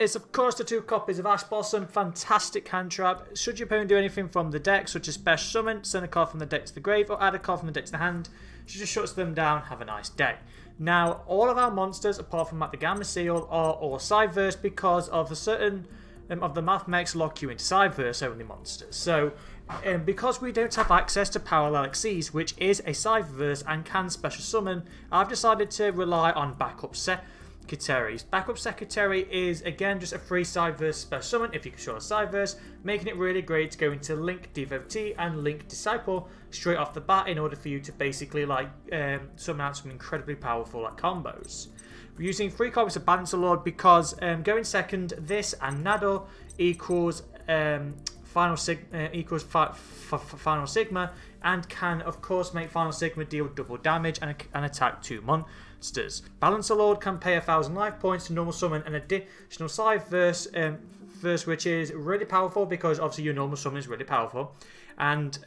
is of course the 2 copies of Ash Blossom. Fantastic hand trap. Should your opponent do anything from the deck, such as special summon, send a card from the deck to the grave, or add a card from the deck to the hand, she just shuts them down. Have a nice day. Now, all of our monsters, apart from like the Gamma Seal, are all Sideverse because of a certain of the Mathmechs lock you into Sideverse only monsters. So, because we don't have access to Parallel Xyz, which is a Sideverse and can special summon, I've decided to rely on Backup Secretaries. Backup Secretary is again just a free Sideverse special summon if you control a Sideverse, making it really great to go into Link Devotee and Link Disciple straight off the bat in order for you to basically like summon out some incredibly powerful like combos. We're using 3 copies of Balancer Lord because going second, this and Nadal equals Final Sigma, and can of course make Final Sigma deal double damage and attack 2 monsters. Balancer Lord can pay 1,000 life points to normal summon an additional Sideverse verse, which is really powerful because obviously your normal summon is really powerful. And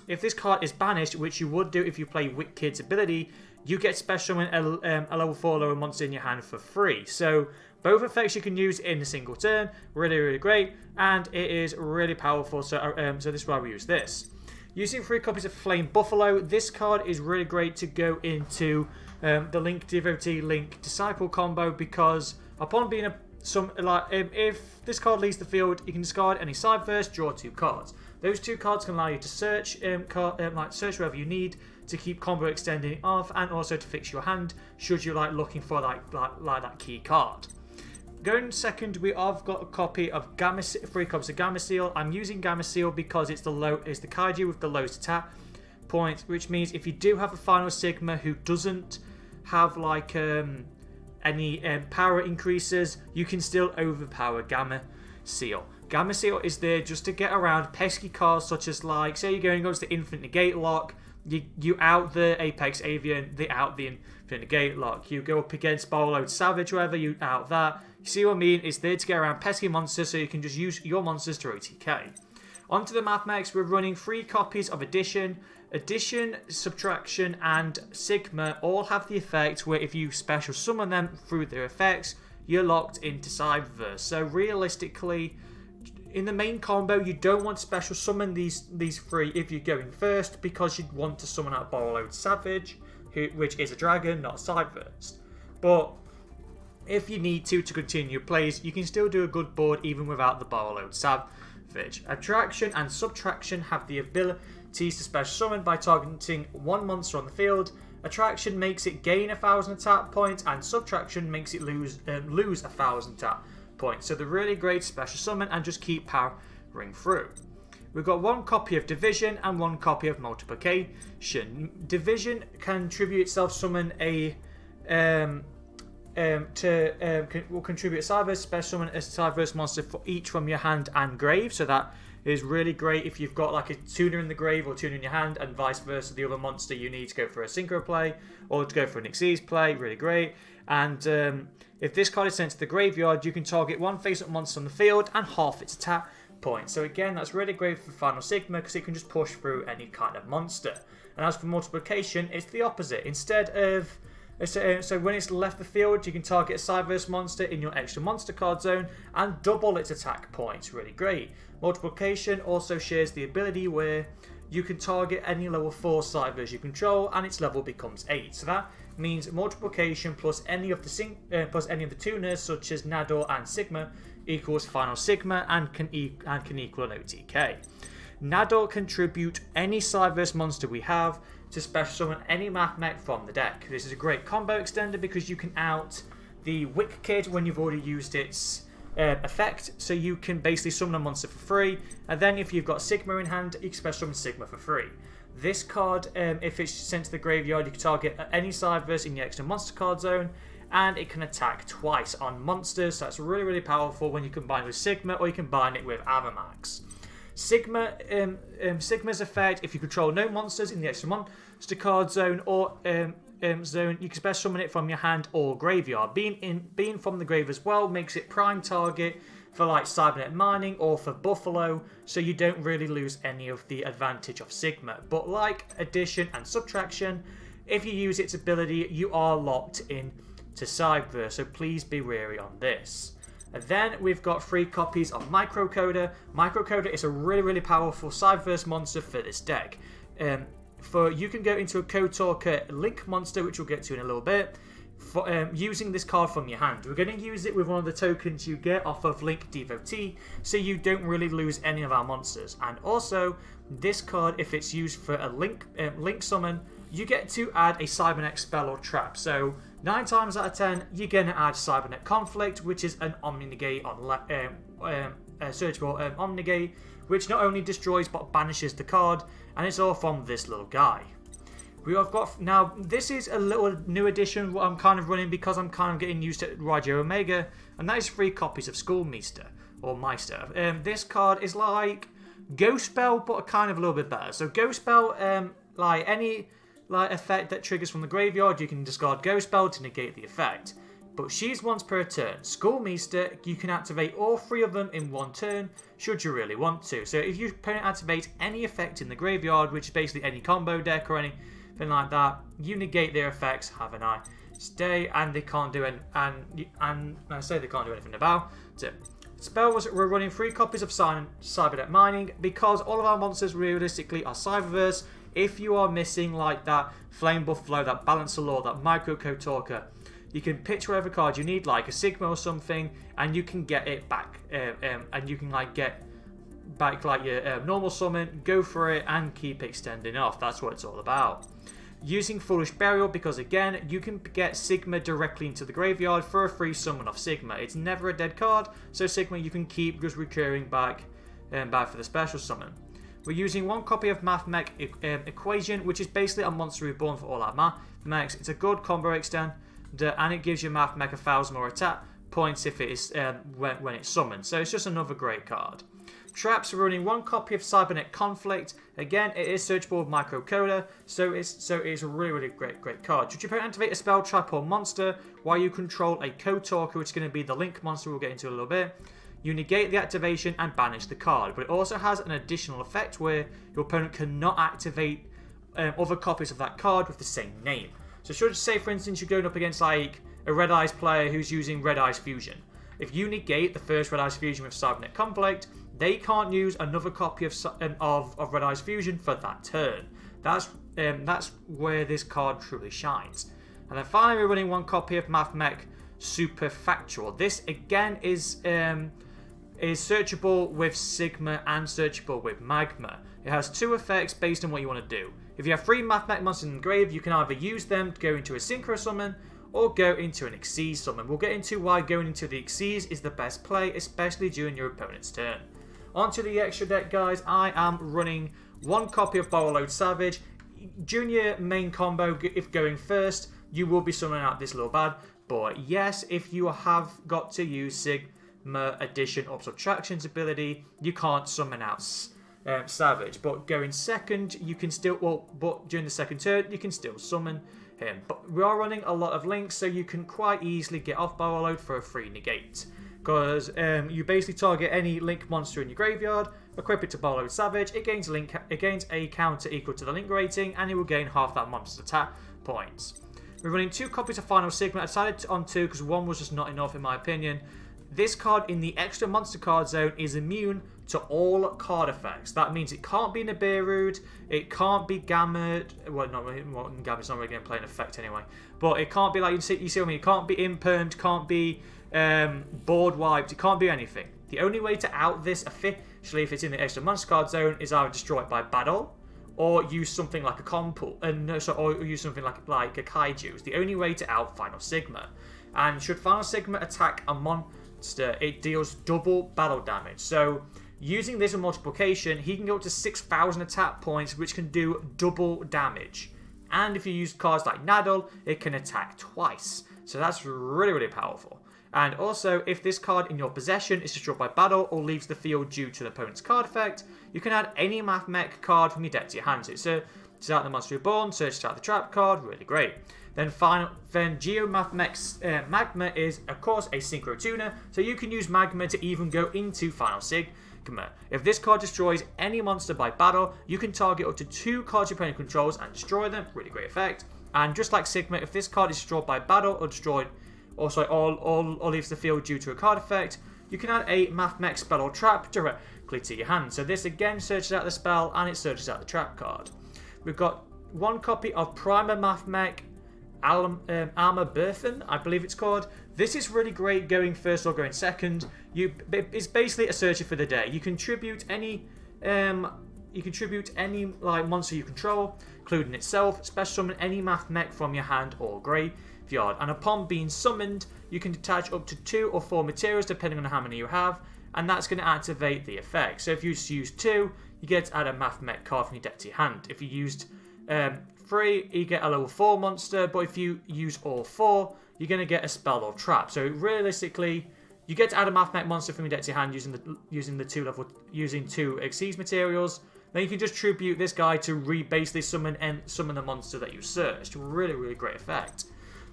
if this card is banished, which you would do if you play Wicked's ability, you get special summon a level 4 lower monster in your hand for free. So both effects you can use in a single turn. Really, really great. And it is really powerful. So, so this is why we use this. Using 3 copies of Flame Buffalo, this card is really great to go into the Link Devotee, Link Disciple combo because upon being if this card leaves the field, you can discard any Sideverse, draw 2 cards. Those 2 cards can allow you to search, search wherever you need to keep combo extending off, and also to fix your hand should you like looking for like that key card. Going second, we have got a copy of 3 copies of Gamma Seal. I'm using Gamma Seal because it's the kaiju with the lowest attack points, which means if you do have a Final Sigma who doesn't have like any power increases, you can still overpower Gamma Seal. Gamma Seal is there just to get around pesky cards such as like, say you're going to Infinite Negate Lock, you out the Apex Avian, they out the Infinite Negate Lock. You go up against Bowload Savage, wherever you out that. You see what I mean? It's there to get around pesky monsters so you can just use your monsters to OTK. Onto the Mathmechs, we're running 3 copies of Addition. Addition, Subtraction, and Sigma all have the effect where if you special summon them through their effects, you're locked into Cyberverse. So realistically, in the main combo, you don't want to special summon these 3 if you're going first because you'd want to summon out Borrowload Savage, which is a dragon, not Cyberverse. But if you need to continue plays, you can still do a good board even without the Borrowload Savage. Attraction and Subtraction have the abilities to special summon by targeting 1 monster on the field. Attraction makes it gain 1,000 attack points, and Subtraction makes it lose 1,000 attack points. So they're really great special summon and just keep powering through. We've got 1 copy of Division and 1 copy of Multiplication. Division can contribute self-summon will contribute a Cyberverse special summon a Cyberverse monster for each from your hand and grave. So that is really great if you've got like a tuner in the grave or tuner in your hand, and vice versa. The other monster you need to go for a synchro play or to go for an Xyz play. Really great. And if this card is sent to the graveyard, you can target 1 face-up monster on the field and half its attack points. So again, that's really great for Final Sigma because it can just push through any kind of monster. And as for Multiplication, it's the opposite. Instead of so when it's left the field, you can target a Cyberverse monster in your extra monster card zone and double its attack points. Really great. Multiplication also shares the ability where you can target any level 4 Cyberverse you control and its level becomes 8. So that means Multiplication plus any of the tuners such as Nador and Sigma equals Final Sigma and can equal an OTK. Nador contribute any Cyberverse monster we have to special summon any Mathmech from the deck. This is a great combo extender because you can out the Wicked when you've already used its effect, so you can basically summon a monster for free, and then if you've got Sigma in hand, you can special summon Sigma for free. This card, if it's sent to the graveyard, you can target any Cyberverse in your extra monster card zone, and it can attack twice on monsters, so that's really, really powerful when you combine with Sigma, or you combine it with Avamax. Sigma's effect, if you control no monsters in the extra monster card zone or zone, you can special summon it from your hand or graveyard. Being from the grave as well makes it prime target for like Cybernet Mining or for Buffalo, so you don't really lose any of the advantage of Sigma. But like Addition and Subtraction, if you use its ability, you are locked in to Cyberverse, so please be wary on this. And then we've got 3 copies of Microcoder. Microcoder is a really powerful Cyberverse monster for this deck. You can go into a Code Talker Link monster, which we'll get to in a little bit, for using this card from your hand. We're going to use it with one of the tokens you get off of Link Devotee, so you don't really lose any of our monsters. And also, this card, if it's used for a Link summon, you get to add a Cybernet spell or trap. So 9 times out of 10, you're going to add Cybernet Conflict, which is an Omnigate on searchable Omnigate, which not only destroys but banishes the card, and it's all from this little guy. We have got, now this is a little new addition what I'm kind of running because I'm kind of getting used to Rajo Omega, and that is 3 copies of Schoolmeister or Meister. This card is like Ghost Spell, but kind of a little bit better. So Ghost Spell, like any effect that triggers from the graveyard, you can discard Ghost Spell to negate the effect. But she's once per turn. Schoolmeister, you can activate all 3 of them in 1 turn, should you really want to. So if your opponent activates any effect in the graveyard, which is basically any combo deck or anything like that, you negate their effects, have a nice day, and they can't do and I say they can't do anything about it. Spells, we're running 3 copies of Cybernet Mining because all of our monsters realistically are Cyberverse. If you are missing like that Flame Buffalo, that Balancer Law, that Micro Code Talker, you can pitch whatever card you need, like a Sigma or something, and you can get it back. And you can like get back like your normal summon, go for it, and keep extending off. That's what it's all about. Using Foolish Burial because again, you can get Sigma directly into the graveyard for a free summon of Sigma. It's never a dead card, so Sigma you can keep just recurring back for the special summon. We're using 1 copy of Mathmech Equation, which is basically a monster reborn for all our Mathmechs. It's a good combo extend, and it gives your Mathmech 1,000 more attack points if it is when it's summoned. So it's just another great card. Traps, we're running 1 copy of Cybernet Conflict. Again, it is searchable with Microcoder, so it's a really great card. Should you activate a spell, trap, or monster while you control a Code Talker, which is going to be the Link monster we'll get into in a little bit, you negate the activation and banish the card. But it also has an additional effect where your opponent cannot activate other copies of that card with the same name. So should, say for instance, you're going up against like a Red Eyes player who's using Red Eyes Fusion. If you negate the first Red Eyes Fusion with Cybernet Conflict, they can't use another copy of Red Eyes Fusion for that turn. That's where this card truly shines. And then finally, we're running 1 copy of Mathmech Superfactual. This again is searchable with Sigma and searchable with Magma. It has 2 effects based on what you want to do. If you have 3 Mathmech monsters in the grave, you can either use them to go into a Synchro Summon or go into an Xyz Summon. We'll get into why going into the Xyz is the best play, especially during your opponent's turn. Onto the extra deck, guys. I am running 1 copy of Borrowload Savage. Junior main combo, if going first, you will be summoning out this little bad. But yes, if you have got to use Sigma Addition or Subtractions ability, you can't summon out Savage. But going second, you can still, but during the second turn, you can still summon him. But we are running a lot of links, so you can quite easily get off Borrowload for a free negate. Because you basically target any Link monster in your graveyard, equip it to Borrowload Savage, it gains a counter equal to the Link rating, and it will gain half that monster's attack points. We're running 2 copies of Final Sigma. I decided on 2 because 1 was just not enough in my opinion. This card in the extra monster card zone is immune to all card effects. That means it can't be Nibiru'd, it can't be Gamma, well, Gamma's not really going to play an effect anyway, but it can't be like, you see what I mean, it can't be Impermed, can't be board wiped, it can't be anything. The only way to out this officially, if it's in the extra monster card zone, is either destroy it by battle, or use something like a Compul, or use something like a Kaiju. It's the only way to out Final Sigma. And should Final Sigma attack a monster, it deals double battle damage. So using this in multiplication, he can go up to 6,000 attack points, which can do double damage. And if you use cards like Nadal, it can attack twice. So that's really powerful. And also, if this card in your possession is destroyed by battle or leaves the field due to the opponent's card effect, you can add any Mathmech card from your deck to your hand. So it's out the Monster Reborn, search out the Trap card, really great. Then Geo Mathmech's Magma is, of course, a Synchro Tuner, so you can use Magma to even go into Final Sigma. If this card destroys any monster by battle, you can target up to 2 cards your opponent controls and destroy them, really great effect. And just like Sigma, if this card is destroyed by battle or destroyed or leaves the field due to a card effect, you can add a Mathmech spell or trap directly to your hand. So this again searches out the spell and it searches out the trap card. We've got 1 copy of Primer Mathmech Armor Burthen, I believe it's called. This is really great going first or going second. It's basically a searcher for the day. You contribute any like monster you control, including itself. Special summon any Mathmech from your hand or graveyard, and upon being summoned, you can detach up to 2 or 4 materials depending on how many you have, and that's going to activate the effect. So if you just use 2, you get to add a Mathmech card from your deck to your hand. If you used 3, you get a level 4 monster, but if you use all 4, you're going to get a spell or trap. So realistically, you get to add a Mathmech monster from your deck to your hand using 2 Exceeds materials. Then you can just tribute this guy to basically summon the monster that you searched. Really, really great effect.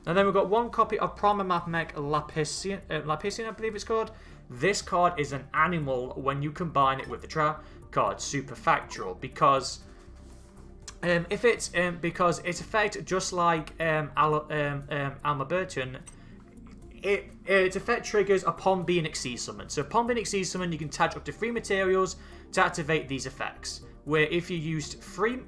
And then we've got 1 copy of Primer Mathmech Lapisian, I believe it's called. This card is an animal when you combine it with the trap card, Super Factual, because because its effect, just like Almabertian, its effect triggers upon being Exceed summoned. So upon being Exceed summoned, you can attach up to 3 materials to activate these effects. Where if you use 3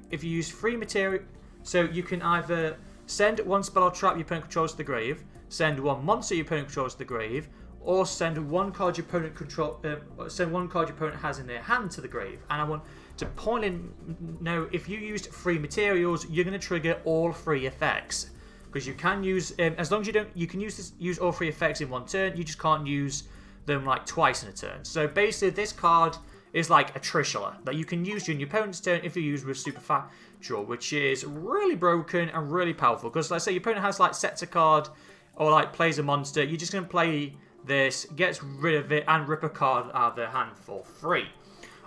material, so you can either send 1 spell or trap your opponent controls to the grave, send 1 monster your opponent controls to the grave, or send 1 card your opponent has in their hand to the grave. And I want to point in now, if you used 3 materials, you're going to trigger all 3 effects, because you can use as long as you can use all 3 effects in 1 turn. You just can't use them like twice in a turn. So basically, this card is like a Trishula that you can use during your opponent's turn if you use with Super Factual, which is really broken and really powerful. Because let's say your opponent has like sets a card or like plays a monster, you're just going to play this, gets rid of it, and rip a card out of their hand for free.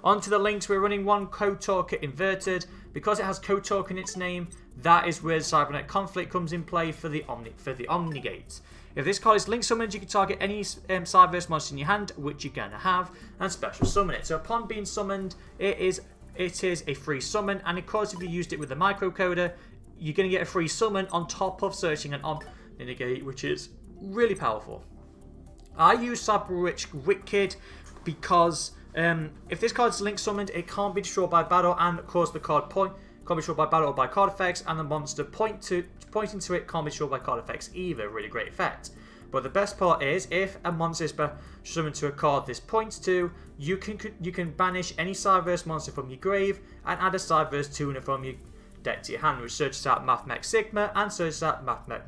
Onto the links, we're running 1 Code Talker Inverted. Because it has Code Talker in its name, that is where Cybernetic Conflict comes in play for the Omnigate. If this card is link summoned, you can target any Cyberverse monster in your hand, which you're going to have, and special summon it. So upon being summoned, it is a free summon, and of course if you used it with the microcoder, you're going to get a free summon on top of searching an Omnigate, which is really powerful. I use Cyberwitch Wicked because if this card is link summoned, it can't be destroyed by battle, and of course the card can't be destroyed by battle or by card effects, and the monster pointing to it can't be destroyed by card effects either. Really great effect. But the best part is, if a monster is summoned to a card this points to, you can banish any Cyberverse monster from your grave and add a Cyberverse tuner from your deck to your hand, which searches out Mathmech Sigma and searches out Mathmech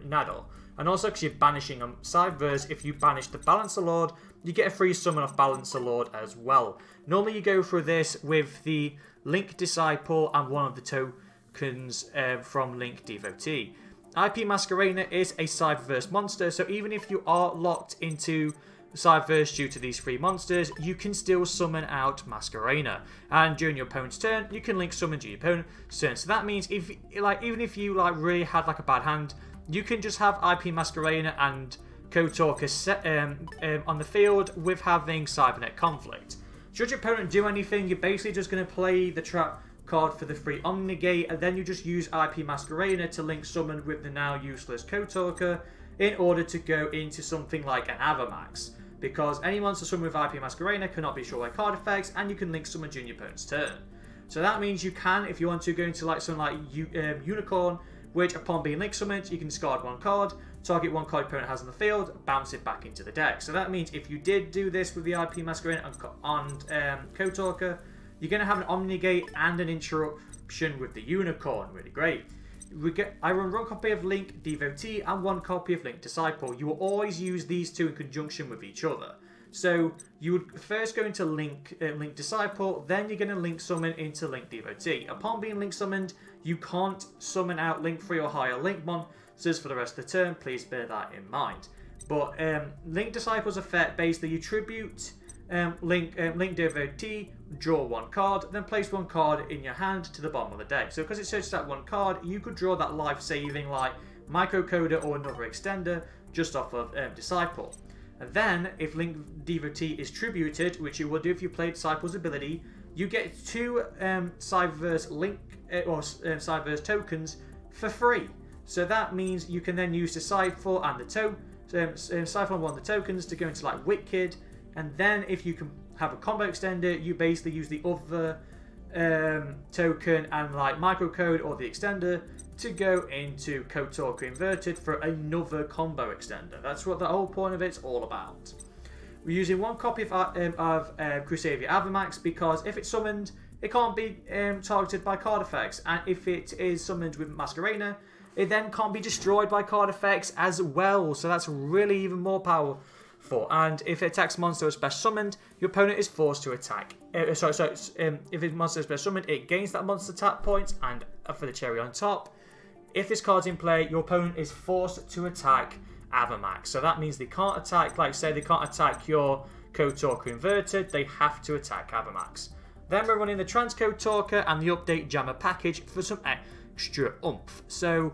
Nadal. And also, because you're banishing a Cyberverse, if you banish the Balancer Lord, you get a free summon of Balancer Lord as well. Normally you go through this with the Link Disciple and one of the tokens from Link Devotee. IP Masquerena is a Cyberverse monster, so even if you are locked into Cyberverse due to these 3 monsters, you can still summon out Masquerena. And during your opponent's turn, you can link summon to your opponent's turn. So that means even if you really had a bad hand, you can just have IP Masquerena and Code Talker on the field with having Cybernetic Conflict. Should your opponent do anything, you're basically just going to play the trap card for the free Omnigate, and then you just use IP Masquerena to link summon with the now useless Code Talker in order to go into something like an Avamax. Because any monster summoned with IP Masquerena cannot be destroyed by card effects, and you can link summon during your opponent's turn. So that means you can, if you want to, go into something like Unicorn, which upon being link summoned, you can discard 1 card, target 1 card your opponent has on the field, bounce it back into the deck. So that means if you did do this with the IP Masquerade and Code Talker, you're going to have an Omnigate and an interruption with the Unicorn. Really great. I run 1 copy of Link Devotee and 1 copy of Link Disciple. You will always use these 2 in conjunction with each other. So you would first go into Link Disciple, then you're going to link summon into Link Devotee. Upon being link summoned, you can't summon out Link 3 or higher Link monsters for the rest of the turn. Please bear that in mind. But Link Disciple's effect, basically you tribute Link Devotee, draw 1 card, then place 1 card in your hand to the bottom of the deck. So because it searches that 1 card, you could draw that life-saving like Microcoder or another extender just off of Disciple. And then, if Link Devotee is tributed, which you will do if you play Disciple's ability, you get 2 Cyberverse Link or Cyberverse tokens for free. So that means you can then use the Cypher and the Cypher on one of the tokens to go into like Wicked, and then if you can have a combo extender, you basically use the other token and like microcode or the extender to go into Code Talker Inverted for another combo extender. That's what the whole point of it's all about. We're using one copy of Crusadia Avamax because if it's summoned, it can't be targeted by card effects, and if it is summoned with Masquerena, it then can't be destroyed by card effects as well, so that's really even more powerful. And if it attacks monster as special summoned, your opponent is forced to attack. If it's monster as special summoned, it gains that monster attack points, and for the cherry on top, if this card's in play, your opponent is forced to attack Avamax. So that means they can't attack, like say they can't attack your Code Talker Inverted, they have to attack Avamax. Then we're running the Transcode Talker and the Update Jammer package for some extra oomph. So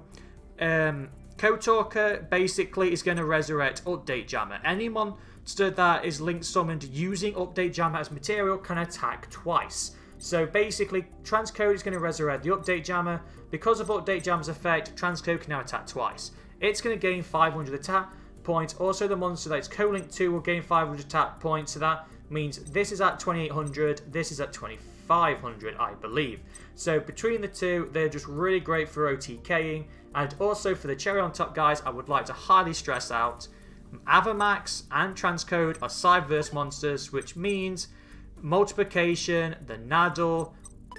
Code Talker basically is going to resurrect Update Jammer. Any monster that is link summoned using Update Jammer as material can attack twice. So basically, Transcode is going to resurrect the Update Jammer. Because of Update Jammer's effect, Transcode can now attack twice. It's going to gain 500 attack points. Also, the monster that it's co-linked to will gain 500 attack points. So that means this is at 2800, this is at 2500, I believe. So between the two, they're just really great for OTKing. And also for the cherry on top, guys, I would like to highly stress out Avamax and Transcode are Cyberverse monsters, which means multiplication, the Naddle,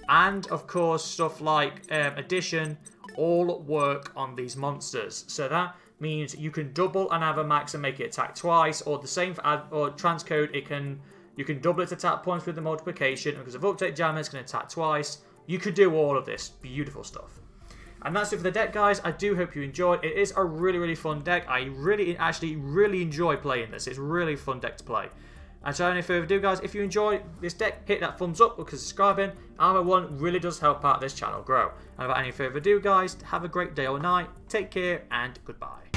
and of course stuff like addition all work on these monsters. So that means you can double an Avamax and make it attack twice, or the same for Transcode, you can double its attack points with the multiplication, and because of Update Jammer it's going to attack twice. You could do all of this beautiful stuff. And that's it for the deck, guys. I do hope you enjoyed. It is a really fun deck. I really enjoy playing this. It's a really fun deck to play. And so, any further ado, guys, if you enjoy this deck, hit that thumbs up because subscribing, Armor 1 really does help out this channel grow. And without any further ado, guys, have a great day or night, take care, and goodbye.